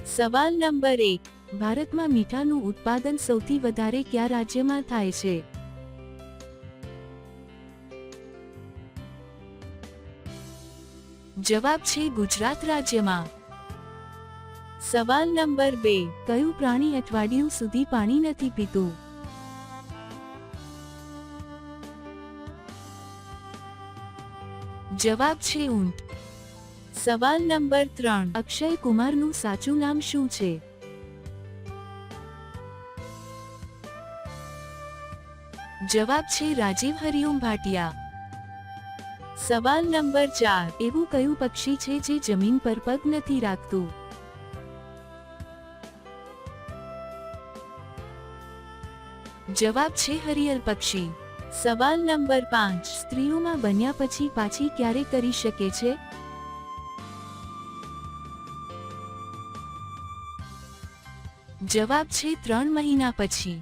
સવાલ નંબર 1, ભારતમાં મીઠાનું ઉત્પાદન સૌથી વધારે કયા રાજ્યમાં થાય છે? જવાબ છે ગુજરાત રાજ્યમાં. સવાલ નંબર 2, કયું પ્રાણી અઠવાડિયું સુધી પાણી નથી પીતું? જવાબ છે ઊંટ. સવાલ નંબર 3, અક્ષય કુમારનું સાચું નામ શું છે? જવાબ છે રાજીવ હરિઓમ ભાટિયા. સવાલ નંબર 4, એવું કયું પક્ષી છે જે જમીન પર પગ નથી રાખતું? જવાબ છે હરિયલ પક્ષી. સવાલ નંબર 5, સ્ત્રીઓમાં બન્યા પછી પાછી ક્યારે કરી શકે છે? જવાબ છે 3 મહિના પછી.